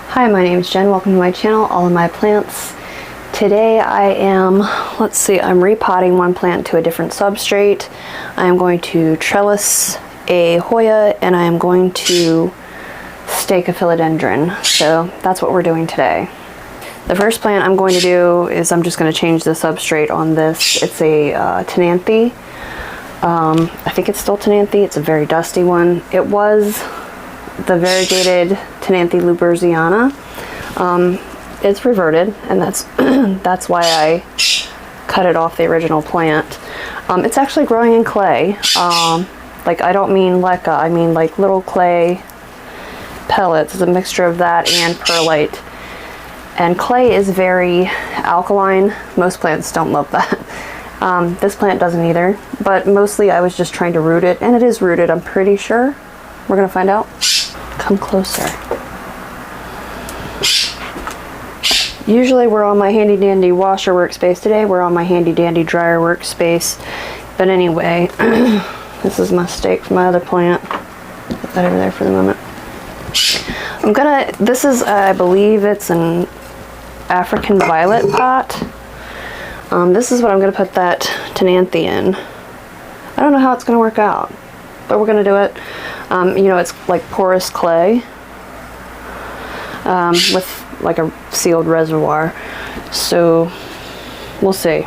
Hi, my name is Jen. Welcome to my channel, All of My Plants. Today I am, I'm repotting one plant to a different substrate. I am going to trellis a Hoya and I am going to stake a Philodendron. So that's what we're doing today. The first plant I'm going to do is I'm just going to change the substrate on this. It's a Ctenanthe. I think it's still Ctenanthe. It's a very dusty one. It was the variegated Ctenanthe luberziana. It's reverted, and that's why I cut it off the original plant. It's actually growing in clay. Like, I don't mean leca, I mean like little clay pellets. It's a mixture of that and perlite. And clay is very alkaline. Most plants don't love that. This plant doesn't either, but mostly I was just trying to root it, and it is rooted, I'm pretty sure. We're gonna find out. Come closer. Usually we're on my handy dandy washer workspace. Today we're on my handy dandy dryer workspace. But anyway, this is my stake for my other plant. Put that over there for the moment. This is, I believe it's an African violet pot. This is what I'm gonna put that Ctenanthe in. I don't know how it's gonna work out, but we're gonna do it. You know, it's like porous clay with like a sealed reservoir, so we'll see.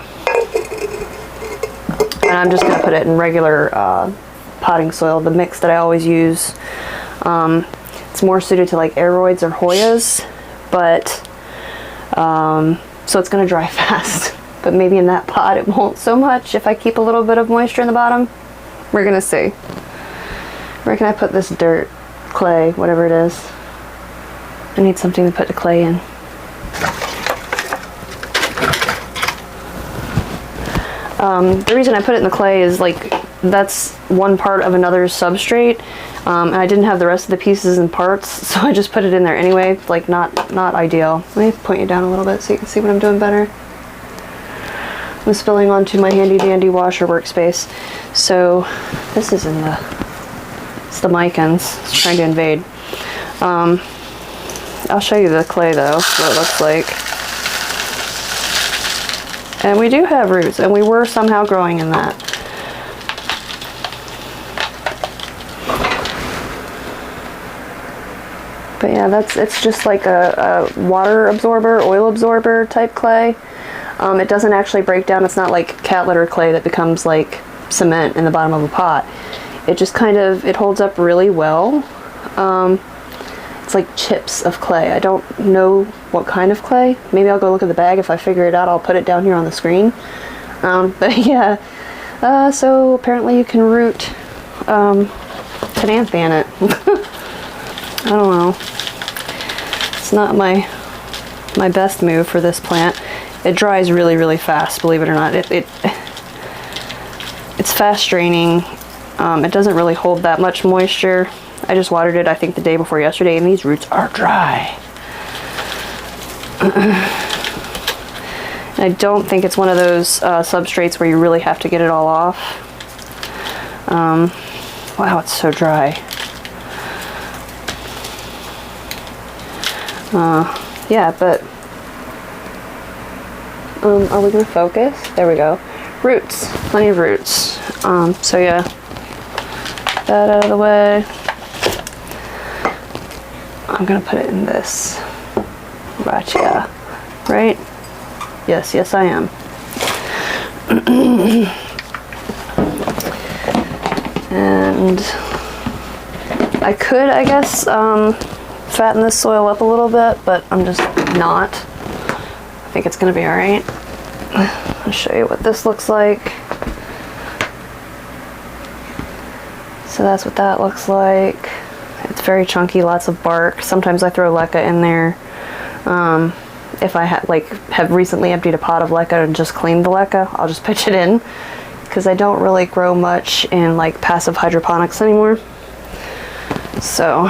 And I'm just gonna put it in regular potting soil, the mix that I always use. It's more suited to like aeroids or Hoyas, but so it's gonna dry fast. But maybe in that pot it won't so much if I keep a little bit of moisture in the bottom. We're gonna see. Where can I put this dirt, clay, whatever it is? I need something to put the clay in. The reason I put it in the clay is like that's one part of another substrate, and I didn't have the rest of the pieces and parts, so I just put it in there anyway. Like not ideal. Let me point you down a little bit so you can see what I'm doing better. I'm spilling onto my handy dandy washer workspace. So this is in it's the Mycans. It's trying to invade. I'll show you the clay though, what it looks like. And we do have roots, and we were somehow growing in that. But yeah, it's just like a water absorber, oil absorber type clay. It doesn't actually break down. It's not like cat litter clay that becomes like cement in the bottom of a pot. It just it holds up really well. It's like chips of clay. I don't know what kind of clay. Maybe I'll go look at the bag. If I figure it out, I'll put it down here on the screen. But yeah, so apparently you can root Ctenanthe in it. I don't know. It's not my best move for this plant. It dries really, really fast, believe it or not. It's fast draining. It doesn't really hold that much moisture. I just watered it, I think, the day before yesterday, and these roots are dry. I don't think it's one of those substrates where you really have to get it all off. Wow, it's so dry. Yeah, but are we gonna focus? There we go. Roots, plenty of roots. So yeah, that out of the way. I'm gonna put it in this. Gotcha. Right? Yes, yes I am. And I could, I guess, fatten this soil up a little bit, but I'm just not. I think it's gonna be alright. I'll show you what this looks like. So that's what that looks like. It's very chunky, lots of bark. Sometimes I throw leca in there. If I have recently emptied a pot of leca and just cleaned the leca, I'll just pitch it in, because I don't really grow much in like passive hydroponics anymore. So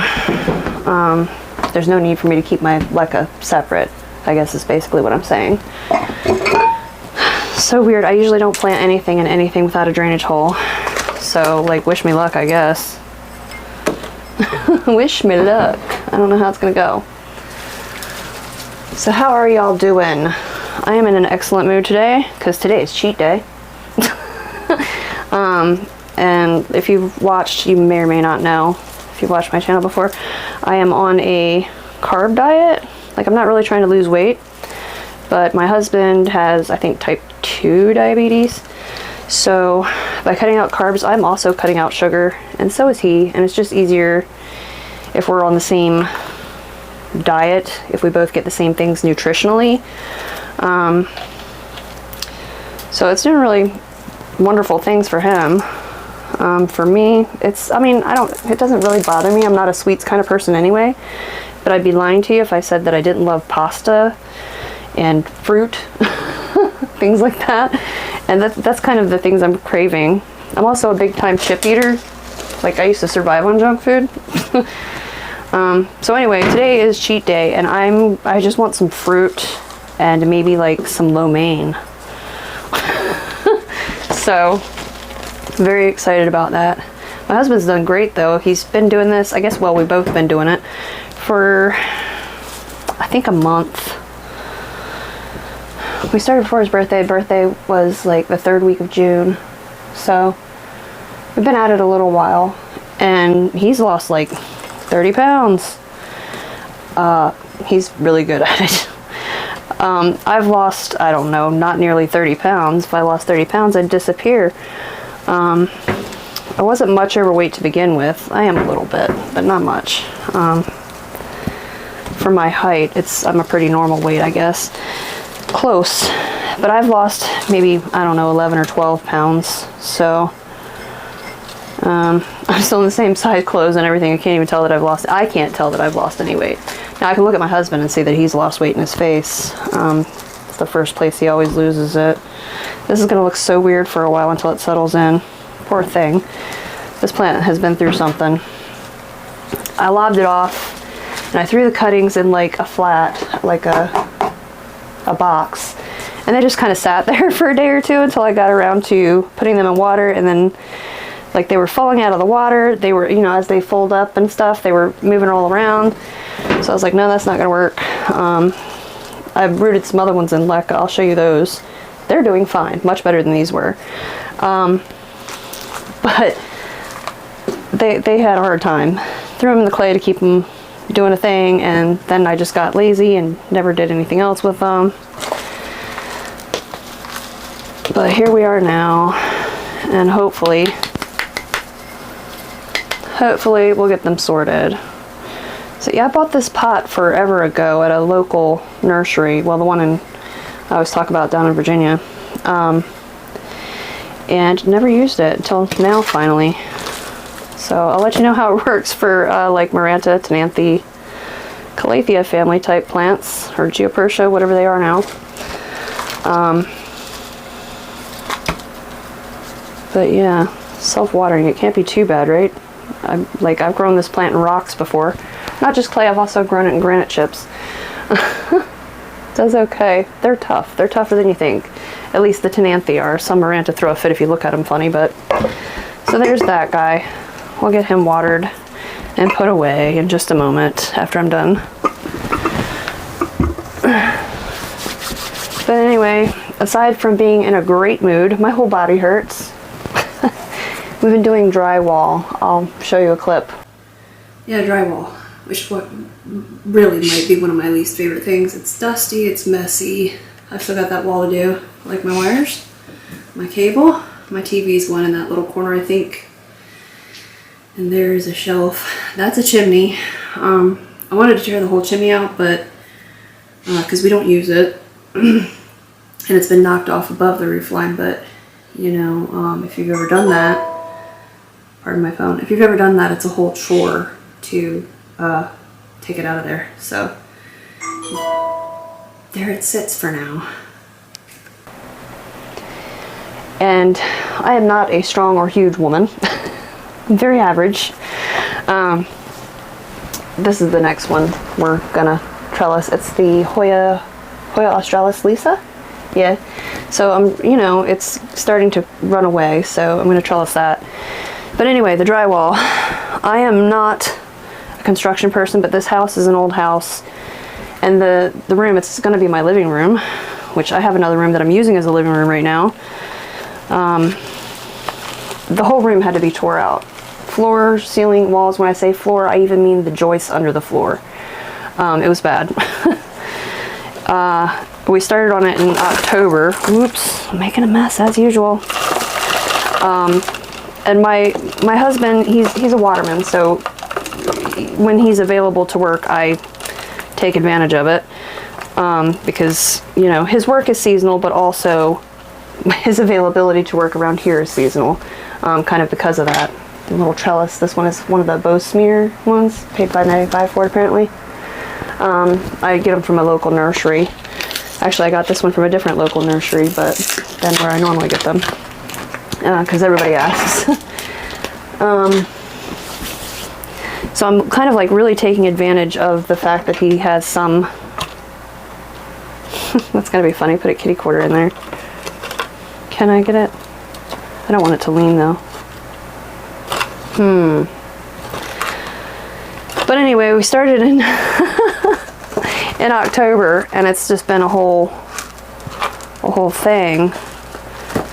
there's no need for me to keep my leca separate, I guess is basically what I'm saying. So weird. I usually don't plant anything in anything without a drainage hole. So like, wish me luck, I guess. Wish me luck. I don't know how it's gonna go. So how are y'all doing? I am in an excellent mood today because today is cheat day. And if you've watched, you may or may not know, if you've watched my channel before, I am on a carb diet. Like, I'm not really trying to lose weight, but my husband has, I think, type 2 diabetes. So by cutting out carbs, I'm also cutting out sugar, and so is he. And it's just easier if we're on the same diet, if we both get the same things nutritionally. So it's doing really wonderful things for him. For me, it's, I mean, it doesn't really bother me. I'm not a sweets kind of person anyway, but I'd be lying to you if I said that I didn't love pasta and fruit, things like that. And that's kind of the things I'm craving. I'm also a big time chip eater. Like, I used to survive on junk food. So anyway, today is cheat day, and I just want some fruit and maybe like some lo mein. So very excited about that. My husband's done great though. He's been doing this, I guess, well, we've both been doing it for, I think, a month. We started before his birthday. Birthday was like the 3rd week of June. So we've been at it a little while, and he's lost like 30 pounds. He's really good at it. I've lost, I don't know, not nearly 30 pounds. If I lost 30 pounds, I'd disappear. I wasn't much overweight to begin with. I am a little bit, but not much. For my height, I'm a pretty normal weight, I guess. Close. But I've lost maybe, I don't know, 11 or 12 pounds. So I'm still in the same size clothes and everything. I can't even tell that I can't tell that I've lost any weight. Now I can look at my husband and see that he's lost weight in his face. It's the first place he always loses it. This is going to look so weird for a while until it settles in. Poor thing. This plant has been through something. I lobbed it off, and I threw the cuttings in like a flat, like a box. And they just kind of sat there for a day or two until I got around to putting them in water, and then like they were falling out of the water. They were, you know, as they fold up and stuff, they were moving all around. So I was like, no, that's not going to work. I've rooted some other ones in Leca. I'll show you those. They're doing fine, much better than these were. But they had a hard time. Threw them in the clay to keep them doing a thing, and then I just got lazy and never did anything else with them. But here we are now, and hopefully we'll get them sorted. So yeah, I bought this pot forever ago at a local nursery. Well, the one I always talk about down in Virginia. And never used it until now, finally. So I'll let you know how it works for like Maranta, Ctenanthe, Calathea family type plants, or Geopersia, whatever they are now. But yeah, self-watering, it can't be too bad, right? I've grown this plant in rocks before. Not just clay, I've also grown it in granite chips. Does okay. They're tough. They're tougher than you think. At least the Ctenanthe are. Some Maranta throw a fit if you look at them funny, but... So there's that guy. We'll get him watered and put away in just a moment after I'm done. But anyway, aside from being in a great mood, my whole body hurts. We've been doing drywall. I'll show you a clip. Yeah, drywall, which is what really might be one of my least favorite things. It's dusty, it's messy. I've still got that wall to do. I like my wires, my cable, my TV's one in that little corner, I think. And there's a shelf. That's a chimney. I wanted to tear the whole chimney out, but because we don't use it. And it's been knocked off above the roof line, but you know, if you've ever done that, pardon my phone, if you've ever done that, it's a whole chore to take it out of there. So there it sits for now. And I am not a strong or huge woman. I'm very average. This is the next one we're gonna trellis. It's the Hoya australis Lisa. Yeah. So you know, it's starting to run away, so I'm gonna trellis that. But anyway, the drywall. I am not a construction person, but this house is an old house, And the room, it's going to be my living room, which I have another room that I'm using as a living room right now. The whole room had to be tore out. Floor, ceiling, walls. When I say floor, I even mean the joists under the floor. It was bad. We started on it in October. Whoops, I'm making a mess as usual. And my husband, he's a waterman, so when he's available to work, I take advantage of it, because, you know, his work is seasonal, but also his availability to work around here is seasonal, kind of because of that. The little trellis, this one is one of the bow smear ones, paid $5.95 for it apparently. I get them from a local nursery. Actually, I got this one from a different local nursery, but than where I normally get them, because everybody asks. So I'm kind of like really taking advantage of the fact that he has some, that's gonna be funny, put a kitty quarter in there. Can I get it? I don't want it to lean though. But anyway, we started in in October, and it's just been a whole thing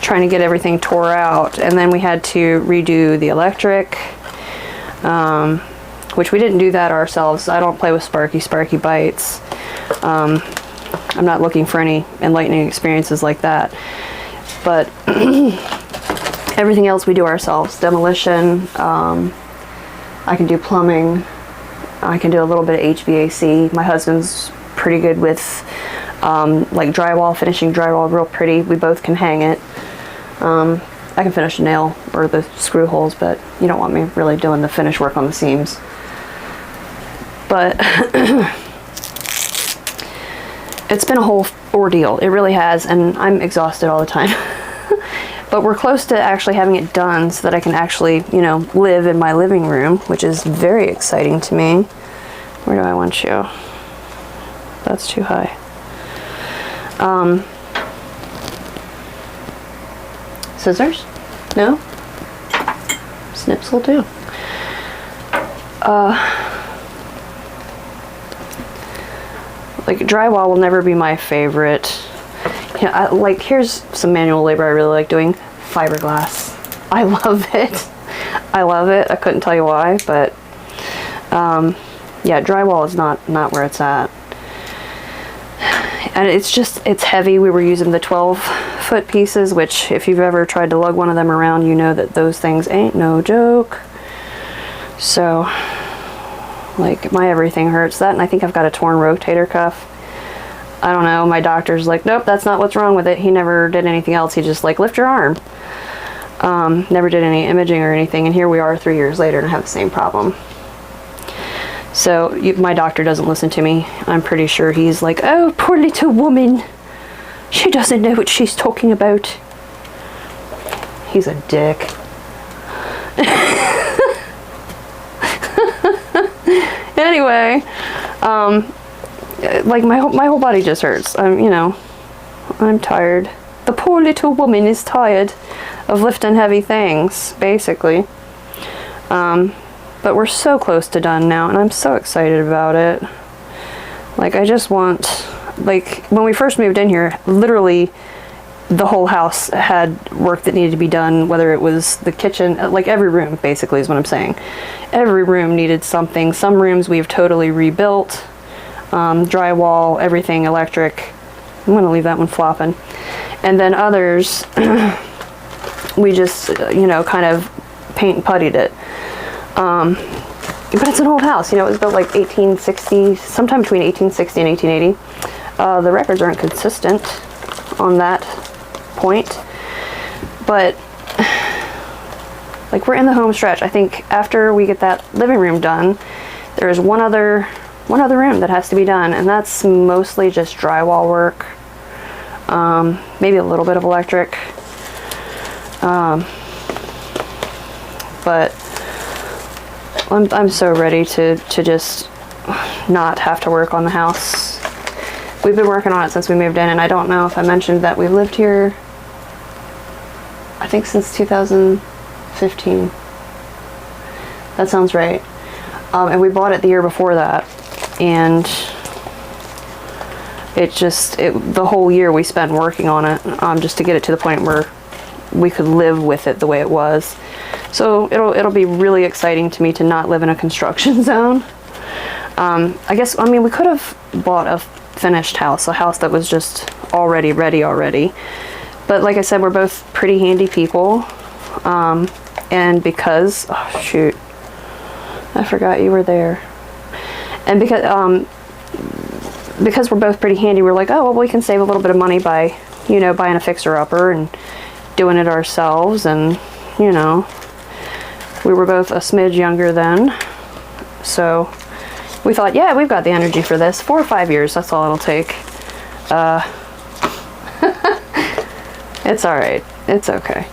trying to get everything tore out. And then we had to redo the electric, which we didn't do that ourselves. I don't play with Sparky bites. I'm not looking for any enlightening experiences like that. But everything else we do ourselves. Demolition, I can do plumbing, I can do a little bit of HVAC. My husband's pretty good with like drywall, finishing drywall real pretty. We both can hang it. I can finish a nail or the screw holes, but you don't want me really doing the finish work on the seams. But it's been a whole ordeal. It really has, and I'm exhausted all the time. But we're close to actually having it done so that I can actually, you know, live in my living room, which is very exciting to me. Where do I want you? That's too high. Scissors? No? Snips will do. Like drywall will never be my favorite. You know, like here's some manual labor I really like doing. Fiberglass. I love it. I love it. I couldn't tell you why, but yeah, drywall is not where it's at. And it's heavy. We were using the 12-foot pieces, which if you've ever tried to lug one of them around, you know that those things ain't no joke. So, like, my everything hurts. That, and I think I've got a torn rotator cuff. I don't know. My doctor's like, nope, that's not what's wrong with it. He never did anything else. He just like, lift your arm. Never did any imaging or anything. And here we are 3 years later and I have the same problem. So my doctor doesn't listen to me. I'm pretty sure he's like, oh, poor little woman. She doesn't know what she's talking about. He's a dick. Anyway, like my whole body just hurts. You know, I'm tired. The poor little woman is tired of lifting heavy things, basically. But we're so close to done now, and I'm so excited about it. Like, I just want, like, when we first moved in here, literally the whole house had work that needed to be done, whether it was the kitchen, like every room, basically, is what I'm saying. Every room needed something. Some rooms we've totally rebuilt. Drywall, everything, electric. I'm going to leave that one flopping. And then others, we just, you know, kind of paint and puttied it. But it's an old house, you know, it was built like 1860, sometime between 1860 and 1880. The records aren't consistent on that point, but like we're in the home stretch. I think after we get that living room done, there's one other room that has to be done, and that's mostly just drywall work, maybe a little bit of electric, but I'm so ready to just not have to work on the house. We've been working on it since we moved in, and I don't know if I mentioned that we've lived here, I think, since 2015. That sounds right. And we bought it the year before that, and the whole year we spent working on it, just to get it to the point where we could live with it the way it was. So it'll be really exciting to me to not live in a construction zone. I guess, I mean, we could have bought a finished house, a house that was just already ready already. But like I said, we're both pretty handy people. And because, oh shoot, I forgot you were there. And because we're both pretty handy, we're like, oh, well, we can save a little bit of money by, you know, buying a fixer-upper and doing it ourselves. And, you know, we were both a smidge younger then. So we thought, yeah, we've got the energy for this. 4 or 5 years, that's all it'll take. It's all right. It's okay.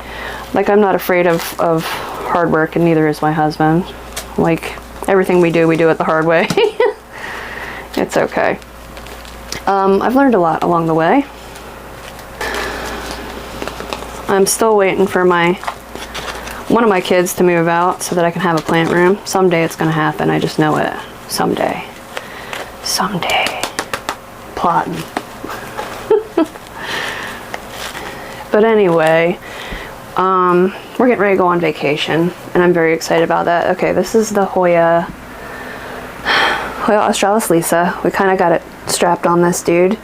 Like, I'm not afraid of hard work, and neither is my husband. Like, everything we do it the hard way. It's okay. I've learned a lot along the way. I'm still waiting for one of my kids to move out so that I can have a plant room. Someday it's gonna happen, I just know it. Someday. Someday. Plotting. But anyway, we're getting ready to go on vacation, and I'm very excited about that. Okay, this is the Hoya australis Lisa. We kind of got it strapped on this dude.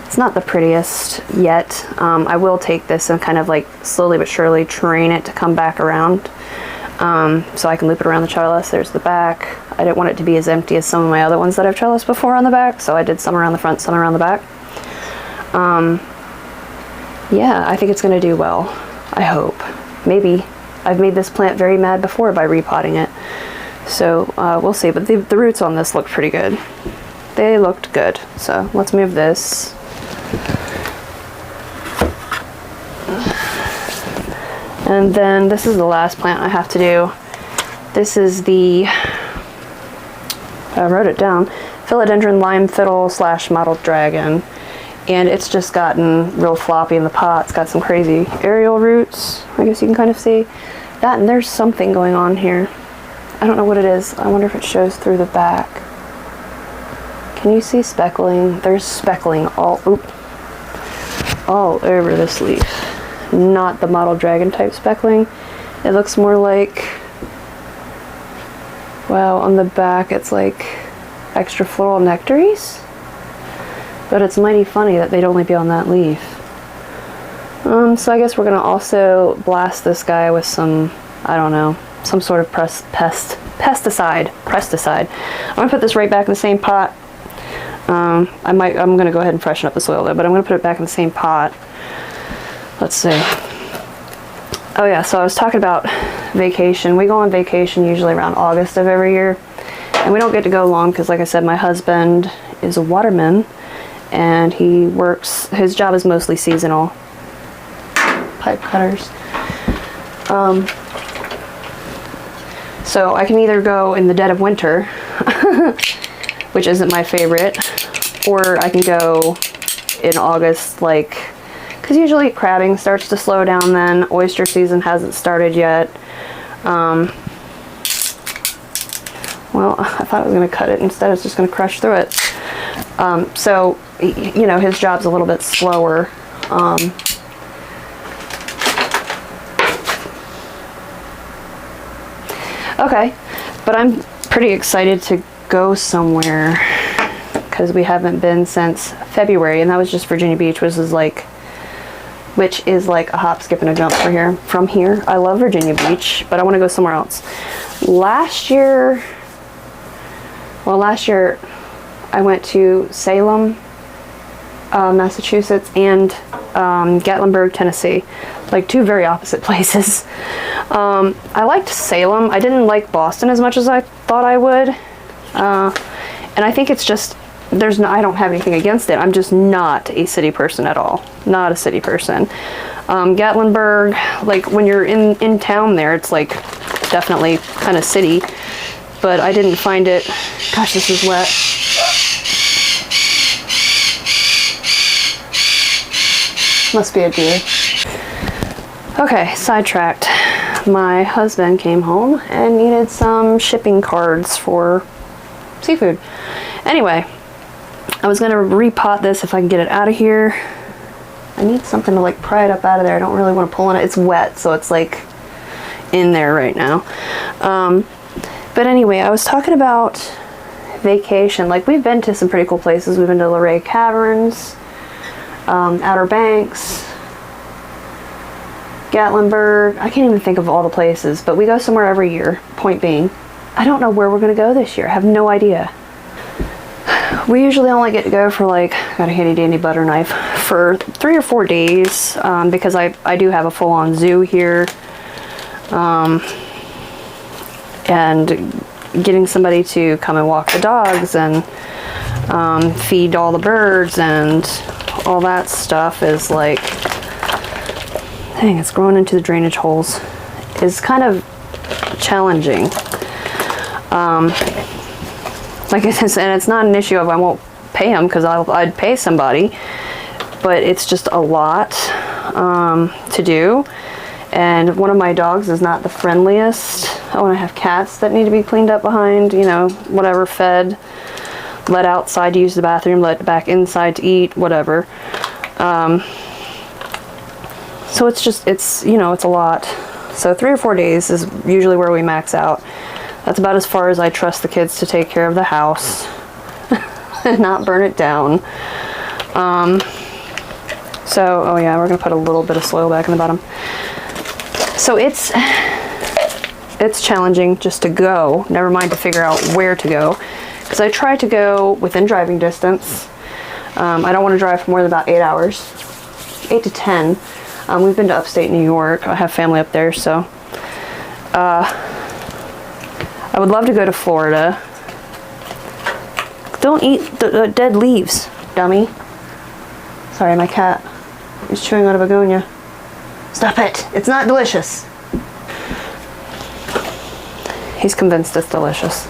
It's not the prettiest yet. I will take this and kind of like slowly but surely train it to come back around, so I can loop it around the trellis. There's the back. I didn't want it to be as empty as some of my other ones that I've trellised before on the back, so I did some around the front, some around the back. Yeah, I think it's going to do well. I hope. Maybe. I've made this plant very mad before by repotting it. So we'll see. But the roots on this look pretty good. They looked good. So let's move this. And then this is the last plant I have to do. This is the, I wrote it down, Philodendron lime fiddle / mottled dragon. And it's just gotten real floppy in the pot. It's got some crazy aerial roots. I guess you can kind of see that. And there's something going on here. I don't know what it is. I wonder if it shows through the back. Can you see speckling? There's speckling all over this leaf. Not the mottled dragon type speckling. It looks more like, wow, on the back it's like extra floral nectaries. But it's mighty funny that they'd only be on that leaf. So I guess we're gonna also blast this guy with some, I don't know, some sort of pesticide. I'm gonna put this right back in the same pot. I'm gonna go ahead and freshen up the soil though, but I'm gonna put it back in the same pot. Let's see. Oh yeah, so I was talking about vacation. We go on vacation usually around August of every year. And we don't get to go long because, like I said, my husband is a waterman. And he works, his job is mostly seasonal. Pipe cutters. So I can either go in the dead of winter, which isn't my favorite, or I can go in August, like, because usually crabbing starts to slow down then. Oyster season hasn't started yet. Well, I thought I was going to cut it. Instead, it's just going to crush through it. So, you know, his job's a little bit slower. Okay, but I'm pretty excited to go somewhere because we haven't been since February, and that was just Virginia Beach, which is like a hop, skip, and a jump from here. I love Virginia Beach, but I want to go somewhere else. Last year I went to Salem, Massachusetts, and Gatlinburg, Tennessee, like 2 very opposite places. I liked Salem. I didn't like Boston as much as I thought I would, and I think it's just I don't have anything against it. I'm just not a city person at all. Not a city person. Gatlinburg, like when you're in town there, it's like definitely kind of city, but I didn't find it. Gosh, this is wet. Must be a deer. Okay, sidetracked. My husband came home and needed some shipping cards for seafood. Anyway, I was gonna repot this if I can get it out of here. I need something to like pry it up out of there. I don't really want to pull on it. It's wet, so it's like in there right now. But anyway, I was talking about vacation. Like, we've been to some pretty cool places. We've been to Luray Caverns, Outer Banks, Gatlinburg. I can't even think of all the places, but we go somewhere every year. Point being, I don't know where we're going to go this year. I have no idea. We usually only get to go for like, got a handy dandy butter knife, for 3 or 4 days, because I do have a full-on zoo here. And getting somebody to come and walk the dogs and feed all the birds and all that stuff is like, dang, it's growing into the drainage holes, is kind of challenging. Like I said, and it's not an issue of I won't pay them, because I'd pay somebody, but it's just a lot to do. And one of my dogs is not the friendliest. Oh, and I have cats that need to be cleaned up behind, you know, whatever, fed, let outside to use the bathroom, let back inside to eat, whatever. So it's just, it's, you know, it's a lot. So 3 or 4 days is usually where we max out. That's about as far as I trust the kids to take care of the house and not burn it down. So, oh yeah, we're gonna put a little bit of soil back in the bottom. So it's challenging just to go, never mind to figure out where to go, because I try to go within driving distance. I don't want to drive for more than about 8 hours, 8 to 10. We've been to upstate New York. I have family up there, so I would love to go to Florida. Don't eat the dead leaves, dummy. Sorry, my cat is chewing on a begonia. Stop it. It's not delicious. He's convinced it's delicious.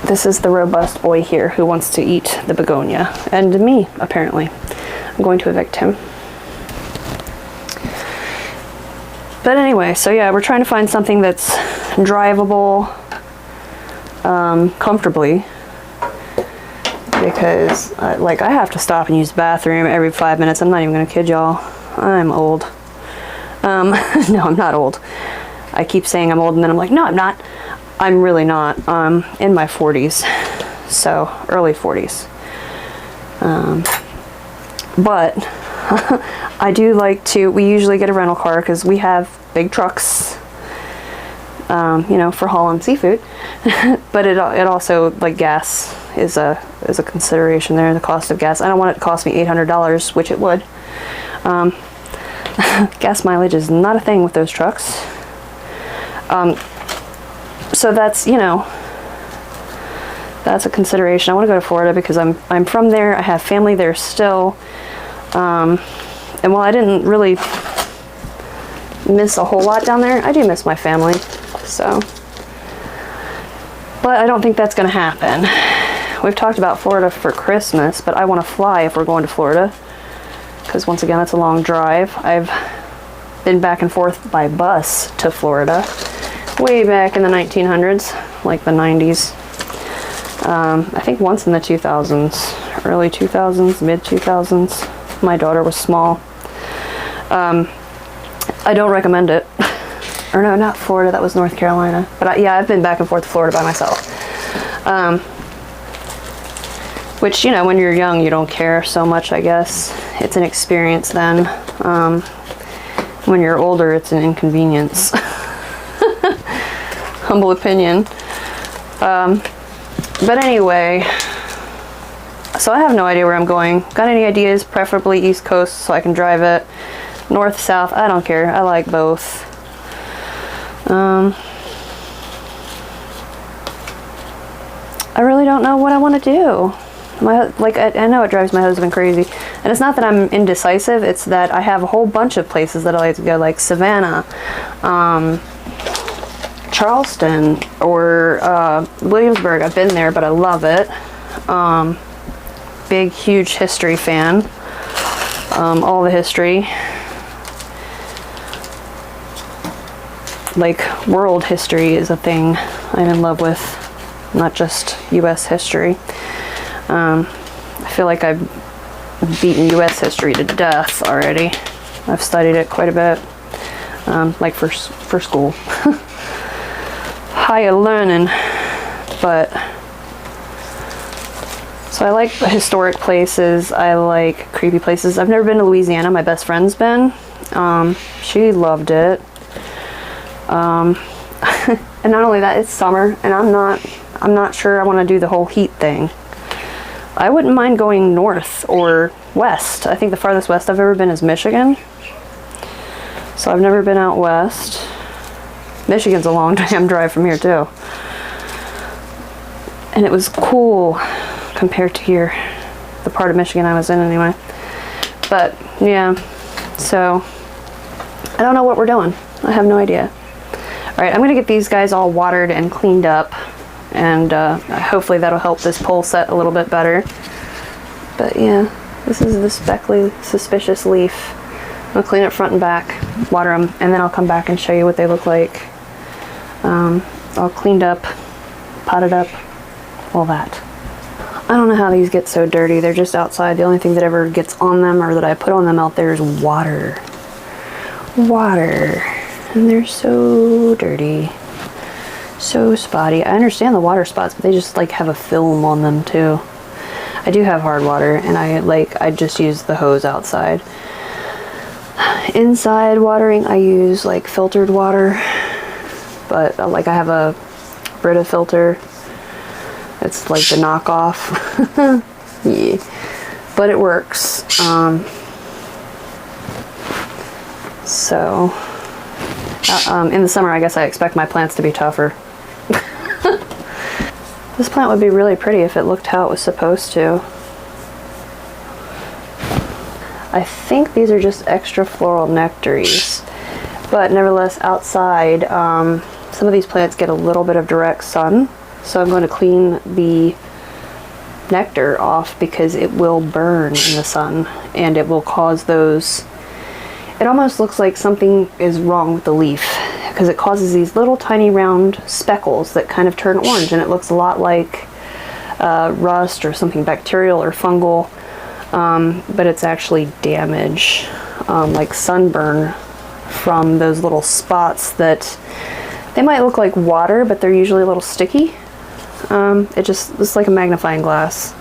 This is the robust boy here who wants to eat the begonia. And me, apparently. I'm going to evict him. But anyway, so yeah, we're trying to find something that's drivable comfortably. Because, like, I have to stop and use the bathroom every 5 minutes. I'm not even going to kid y'all. I'm old. No, I'm not old. I keep saying I'm old, and then I'm like, no, I'm not. I'm really not. In my 40s. So, early 40s. But, I do like to, we usually get a rental car because we have big trucks, you know, for hauling seafood. But it also, like, gas is a consideration there, the cost of gas. I don't want it to cost me $800, which it would. Gas mileage is not a thing with those trucks. So that's, you know, that's a consideration. I want to go to Florida because I'm from there. I have family there still. And while I didn't really miss a whole lot down there, I do miss my family. So, but I don't think that's going to happen. We've talked about Florida for Christmas, but I want to fly if we're going to Florida. Because once again, it's a long drive. I've been back and forth by bus to Florida way back in the 1900s, like the 90s. I think once in the 2000s, early 2000s, mid 2000s. My daughter was small. I don't recommend it. Or no, not Florida, that was North Carolina. But yeah, I've been back and forth to Florida by myself. Which, you know, when you're young, you don't care so much, I guess. It's an experience then. When you're older, it's an inconvenience. Humble opinion. But anyway, so I have no idea where I'm going. Got any ideas? Preferably East Coast so I can drive it. North, South, I don't care. I like both. I really don't know what I want to do. I know it drives my husband crazy. And it's not that I'm indecisive, it's that I have a whole bunch of places that I like to go, like Savannah, Charleston, or Williamsburg. I've been there, but I love it. Big, huge history fan. All the history. Like, world history is a thing I'm in love with. not just US history. I feel like I've beaten US history to death already. I've studied it quite a bit, like for school. Higher learning, but so I like historic places. I like creepy places. I've never been to Louisiana. My best friend's been. She loved it. And not only that, it's summer, and I'm not sure I want to do the whole heat thing. I wouldn't mind going north or west. I think the farthest west I've ever been is Michigan. So I've never been out west. Michigan's a long damn drive from here too. And it was cool compared to here, the part of Michigan I was in anyway. But yeah, so I don't know what we're doing. I have no idea. All right, I'm gonna get these guys all watered and cleaned up, and hopefully that'll help this pole set a little bit better. But yeah, this is the speckly, suspicious leaf. I'm gonna clean it front and back, water them, and then I'll come back and show you what they look like. All cleaned up, potted up, all that. I don't know how these get so dirty. They're just outside. The only thing that ever gets on them or that I put on them out there is water. Water. And they're so dirty. So spotty. I understand the water spots, but they just like have a film on them too. I do have hard water, and I just use the hose outside. Inside watering, I use like filtered water, but like I have a Brita filter. It's like the knockoff. Yeah, but it works. In the summer, I guess I expect my plants to be tougher. This plant would be really pretty if it looked how it was supposed to. I think these are just extra floral nectaries, but nevertheless outside, some of these plants get a little bit of direct sun, so I'm going to clean the nectar off because it will burn in the sun and it will cause those. It almost looks like something is wrong with the leaf because it causes these little tiny round speckles that kind of turn orange, and it looks a lot like rust or something bacterial or fungal, but it's actually damage, like sunburn from those little spots that they might look like water, but they're usually a little sticky. It's like a magnifying glass.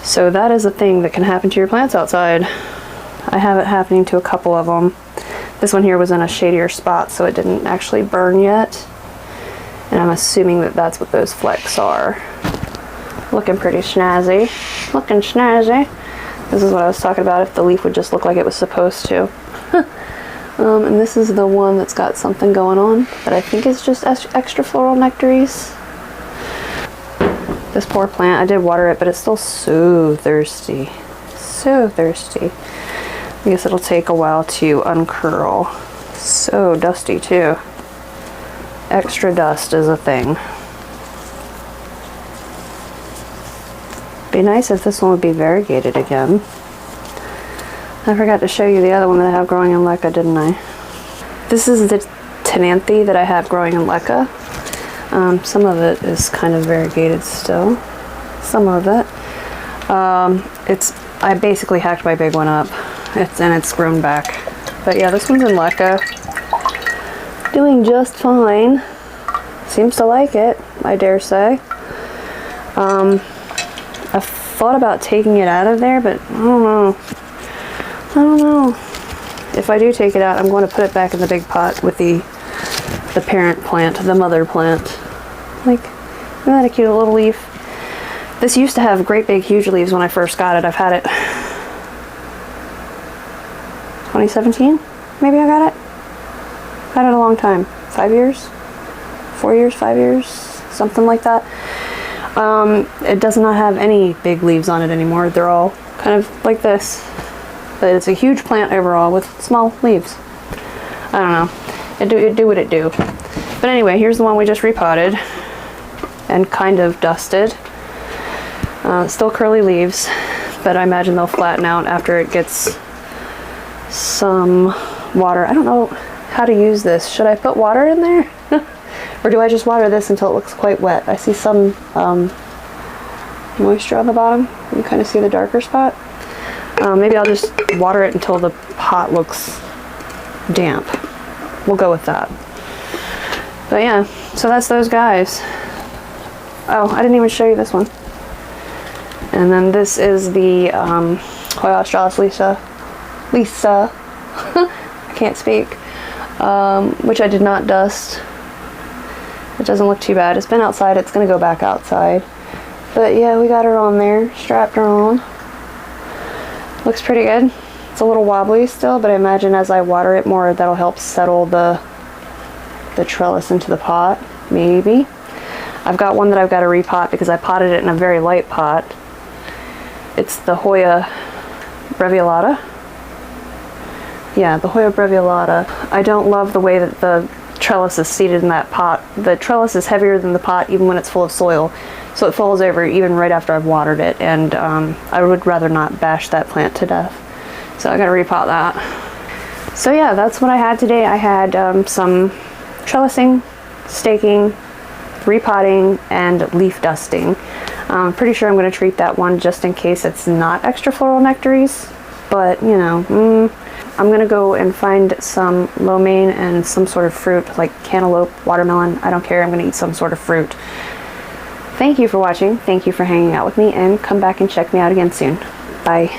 So that is a thing that can happen to your plants outside. I have it happening to a couple of them. This one here was in a shadier spot, so it didn't actually burn yet. And I'm assuming that that's what those flecks are. Looking pretty snazzy. Looking snazzy. This is what I was talking about, if the leaf would just look like it was supposed to. And this is the one that's got something going on that I think is just extra floral nectaries. This poor plant, I did water it, but it's still so thirsty. So thirsty. I guess it'll take a while to uncurl. So dusty too. Extra dust is a thing. Be nice if this one would be variegated again. I forgot to show you the other one that I have growing in Leca, didn't I? This is the Ctenanthe that I have growing in Leca. Some of it is kind of variegated still. Some of it. I basically hacked my big one up. It's grown back. But yeah, this one's in Leca. Doing just fine. Seems to like it, I dare say. I've thought about taking it out of there, but I don't know. I don't know. If I do take it out, I'm going to put it back in the big pot with the parent plant, the mother plant. Like, isn't that a cute little leaf? This used to have great big huge leaves when I first got it. I've had it 2017, maybe I got it. Had it a long time. 5 years? 4 years, 5 years, something like that. It does not have any big leaves on it anymore. They're all kind of like this. But it's a huge plant overall with small leaves. I don't know. It do what it do. But anyway, here's the one we just repotted and kind of dusted. Still curly leaves, but I imagine they'll flatten out after it gets some water. I don't know how to use this. Should I put water in there? Or do I just water this until it looks quite wet? I see some moisture on the bottom. You can kind of see the darker spot. Maybe I'll just water it until the pot looks damp. We'll go with that. But yeah, so that's those guys. Oh, I didn't even show you this one. And then this is the Hoya australis Lisa. I can't speak. Which I did not dust. It doesn't look too bad. It's been outside. It's going to go back outside. But yeah, we got her on there. Strapped her on. Looks pretty good. It's a little wobbly still, but I imagine as I water it more, that'll help settle the trellis into the pot. Maybe. I've got one that I've got to repot because I potted it in a very light pot. It's the Hoya breviolata. Yeah, the Hoya breviolata. I don't love the way that the trellis is seated in that pot. The trellis is heavier than the pot even when it's full of soil, so it falls over even right after I've watered it, and I would rather not bash that plant to death. So I gotta repot that. So yeah, that's what I had today. I had some trellising, staking, repotting, and leaf dusting. I'm pretty sure I'm going to treat that one just in case it's not extra floral nectaries, but you know, I'm going to go and find some lo mein and some sort of fruit like cantaloupe, watermelon. I don't care. I'm going to eat some sort of fruit. Thank you for watching. Thank you for hanging out with me, and come back and check me out again soon. Bye.